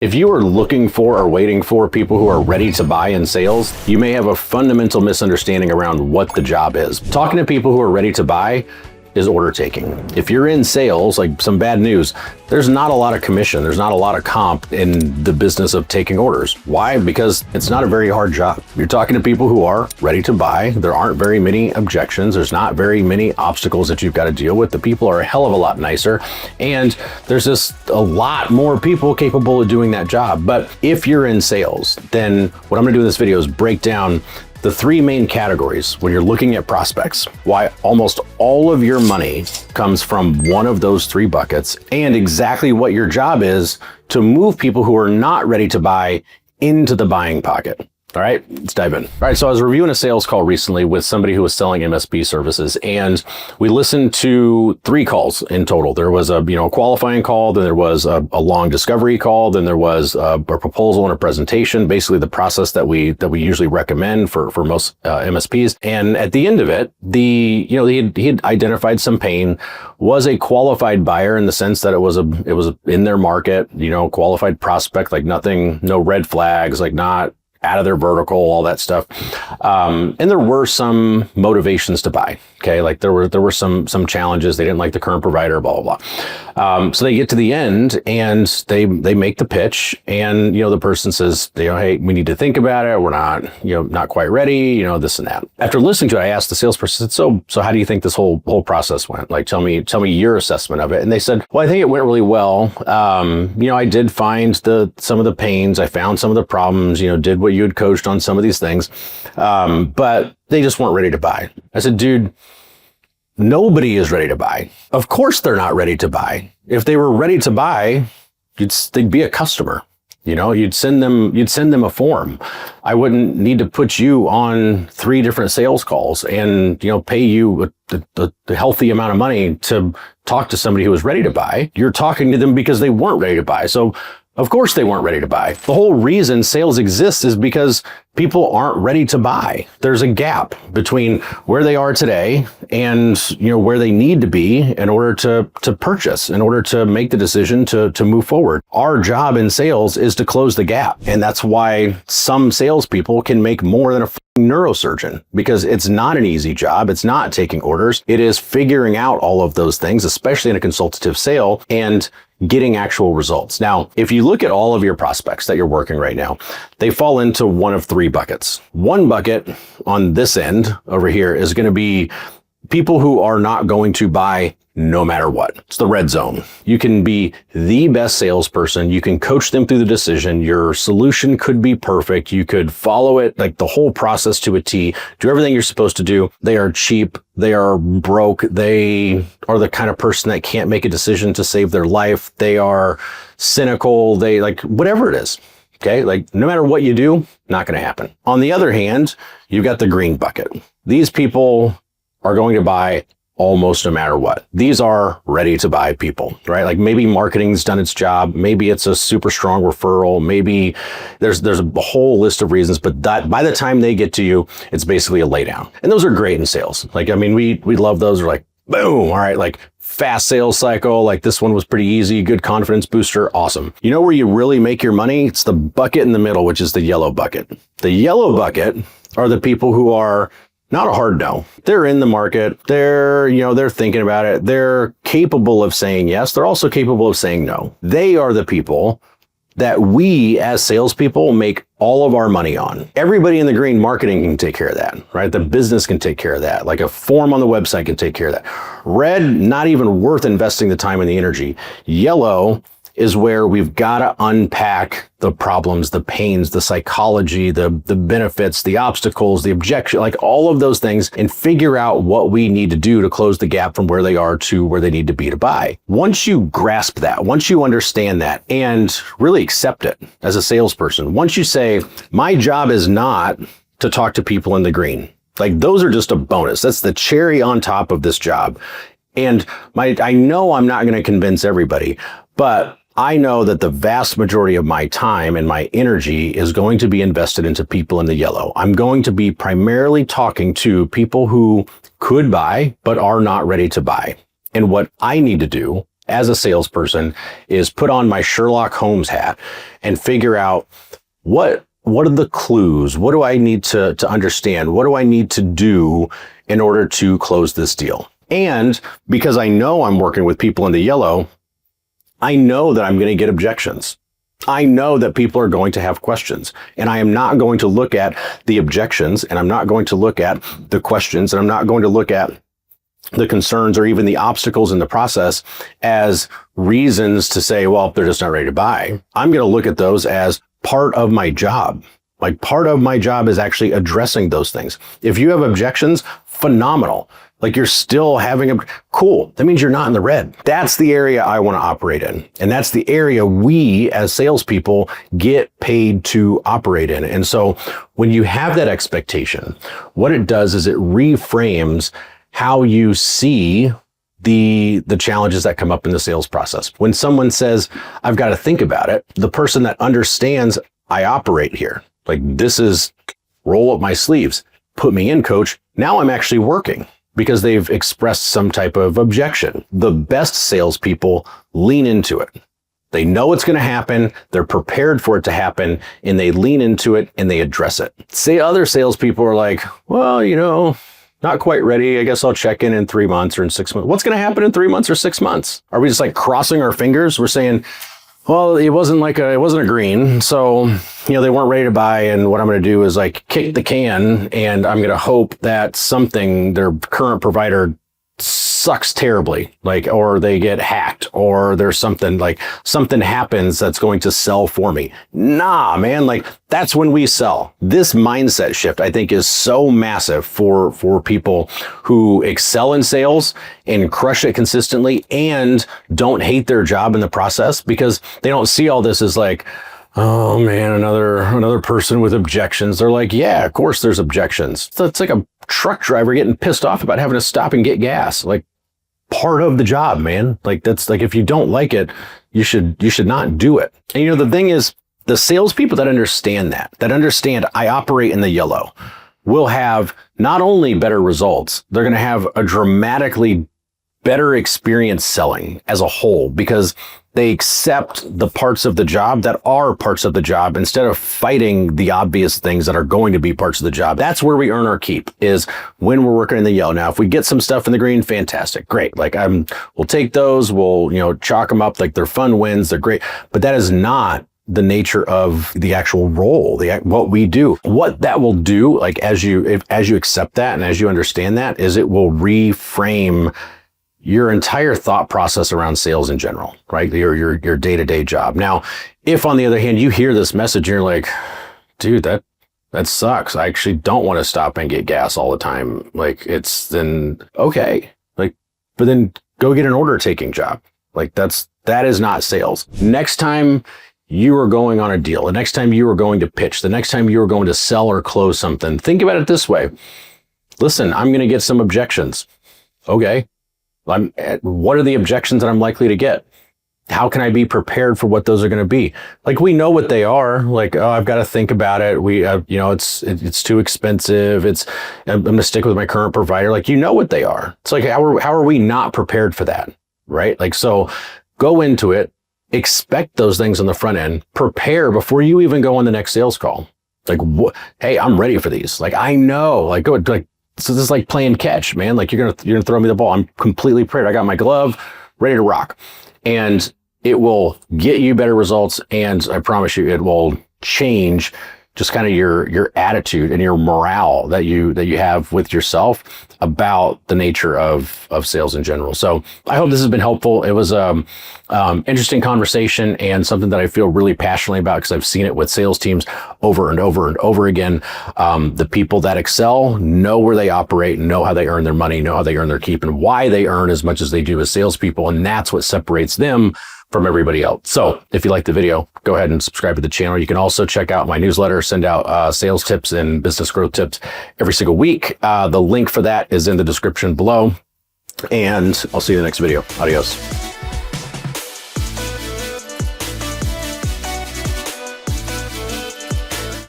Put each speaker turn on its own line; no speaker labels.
If you are looking for or waiting for people who are ready to buy in sales, you may have a fundamental misunderstanding around what the job is. Talking to people who are ready to buy is order taking. If you're in sales, like some bad news, there's not a lot of commission. There's not a lot of comp in the business of taking orders. Why? Because it's not a very hard job. You're talking to people who are ready to buy. There aren't very many objections. There's not very many obstacles that you've got to deal with. The people are a hell of a lot nicer. And there's just a lot more people capable of doing that job. But if you're in sales, then what I'm gonna do in this video is break down the three main categories when you're looking at prospects, why almost all of your money comes from one of those three buckets, and exactly what your job is to move people who are not ready to buy into the buying pocket. All right, let's dive in. All right, so I was reviewing a sales call recently with somebody who was selling MSP services, and we listened to 3 calls in total. There was a qualifying call, then there was a long discovery call, then there was a proposal and a presentation, basically the process that we usually recommend for most MSPs. And at the end of it, he had identified some pain, was a qualified buyer in the sense that it was in their market, qualified prospect, like nothing, no red flags, like not out of their vertical, all that stuff. And there were some motivations to buy. Okay. Like there were some challenges. They didn't like the current provider, blah, blah, blah. So they get to the end and they make the pitch, and, the person says, hey, we need to think about it. We're not quite ready, this and that. After listening to it, I asked the salesperson, so how do you think this whole process went? Like, tell me your assessment of it. And they said, well, I think it went really well. I did find some of the pains. I found some of the problems, did what you had coached on some of these things. But they just weren't ready to buy. I said, dude, nobody is ready to buy. Of course they're not ready to buy. If they were ready to buy, they'd be a customer. You'd send them a form. I wouldn't need to put you on 3 different sales calls and, pay you the healthy amount of money to talk to somebody who was ready to buy. You're talking to them because they weren't ready to buy. So of course they weren't ready to buy. The whole reason sales exists is because people aren't ready to buy. There's a gap between where they are today and, where they need to be in order to purchase, in order to make the decision to move forward. Our job in sales is to close the gap. And that's why some salespeople can make more than a neurosurgeon, because it's not an easy job. It's not taking orders. It is figuring out all of those things, especially in a consultative sale, and getting actual results. Now, if you look at all of your prospects that you're working right now, they fall into one of 3 buckets. One bucket on this end over here is going to be people who are not going to buy no matter what. It's the red zone. You can be the best salesperson. You can coach them through the decision. Your solution could be perfect. You could follow it, like the whole process to a T, do everything you're supposed to do. They are cheap. They are broke. They are the kind of person that can't make a decision to save their life. They are cynical. They like whatever it is. Okay. Like no matter what you do, not going to happen. On the other hand, you've got the green bucket. These people are going to buy almost no matter what. These are ready to buy people, right? Like maybe marketing's done its job. Maybe it's a super strong referral. Maybe there's a whole list of reasons, but that by the time they get to you, it's basically a laydown. And those are great in sales. Like, I mean, we love those. We're like, boom. All right. Like fast sales cycle. Like this one was pretty easy. Good confidence booster. Awesome. You know where you really make your money? It's the bucket in the middle, which is the yellow bucket. The yellow bucket are the people who are not a hard no. They're in the market. They're thinking about it. They're capable of saying yes. They're also capable of saying no. They are the people that we as salespeople make all of our money on. Everybody in the green, marketing can take care of that, right? The business can take care of that. Like a form on the website can take care of that. Red, not even worth investing the time and the energy. Yellow is where we've got to unpack the problems, the pains, the psychology, the benefits, the obstacles, the objection, like all of those things, and figure out what we need to do to close the gap from where they are to where they need to be to buy. Once you grasp that, once you understand that and really accept it as a salesperson, once you say, my job is not to talk to people in the green, like those are just a bonus. That's the cherry on top of this job. And I know I'm not going to convince everybody, but I know that the vast majority of my time and my energy is going to be invested into people in the yellow. I'm going to be primarily talking to people who could buy, but are not ready to buy. And what I need to do as a salesperson is put on my Sherlock Holmes hat and figure out what are the clues? What do I need to understand? What do I need to do in order to close this deal? And because I know I'm working with people in the yellow, I know that I'm going to get objections. I know that people are going to have questions, and I am not going to look at the objections, and I'm not going to look at the questions, and I'm not going to look at the concerns or even the obstacles in the process as reasons to say, well, they're just not ready to buy. I'm going to look at those as part of my job. Like, part of my job is actually addressing those things. If you have objections, phenomenal. Like, you're still having cool. That means you're not in the red. That's the area I want to operate in. And that's the area we as salespeople get paid to operate in. And so when you have that expectation, what it does is it reframes how you see the challenges that come up in the sales process. When someone says, I've got to think about it, the person that understands I operate here, like, this is roll up my sleeves, put me in, coach. Now I'm actually working because they've expressed some type of objection. The best salespeople lean into it. They know it's going to happen. They're prepared for it to happen, and they lean into it and they address it. Say other salespeople are like, well, not quite ready. I guess I'll check in 3 months or in 6 months. What's going to happen in 3 months or 6 months? Are we just like crossing our fingers? We're saying, well, it wasn't a green. So, they weren't ready to buy. And what I'm going to do is like kick the can, and I'm going to hope that their current provider sucks terribly, or they get hacked, or there's something happens that's going to sell for me. Nah, man, that's when we sell. This mindset shift, I think, is so massive for people who excel in sales and crush it consistently and don't hate their job in the process, because they don't see all this as like, oh man, another person with objections. They're like, yeah, of course there's objections. So it's like a truck driver getting pissed off about having to stop and get gas. Like, part of the job, man. Like, that's like, if you don't like it, you should not do it. And the thing is, the salespeople that understand I operate in the yellow will have not only better results, they're going to have a dramatically better experience selling as a whole, because they accept the parts of the job that are parts of the job instead of fighting the obvious things that are going to be parts of the job. That's where we earn our keep, is when we're working in the yellow. Now, if we get some stuff in the green, fantastic, great. We'll take those, we'll, chalk them up like they're fun wins, they're great. But that is not the nature of the actual role, what we do. What that will do, as you accept that and as you understand that, is it will reframe your entire thought process around sales in general, right? Your day-to-day job. Now, if on the other hand, you hear this message and you're like, dude, that sucks. I actually don't want to stop and get gas all the time. Then okay. But then go get an order taking job. That is not sales. Next time you are going on a deal, the next time you are going to pitch, the next time you are going to sell or close something, think about it this way. Listen, I'm going to get some objections. Okay. What are the objections that I'm likely to get? How can I be prepared for what those are going to be? We know what they are. Oh, I've got to think about it. It's too expensive. I'm going to stick with my current provider. You know what they are. It's how are we not prepared for that? Right? So go into it, expect those things on the front end, prepare before you even go on the next sales call. Hey, I'm ready for these. I know, so this is like playing catch, man. You're gonna throw me the ball. I'm completely prepared. I got my glove, ready to rock. And it will get you better results. And I promise you, it will change just kind of your attitude and your morale that you have with yourself about the nature of sales in general. So I hope this has been helpful. It was interesting conversation and something that I feel really passionately about, because I've seen it with sales teams over and over and over again. The people that excel know where they operate, know how they earn their money, know how they earn their keep, and why they earn as much as they do as salespeople. And that's what separates them from everybody else. So if you like the video, go ahead and subscribe to the channel. You can also check out my newsletter, send out sales tips and business growth tips every single week. The link for that is in the description below, and I'll see you in the next video. Adios.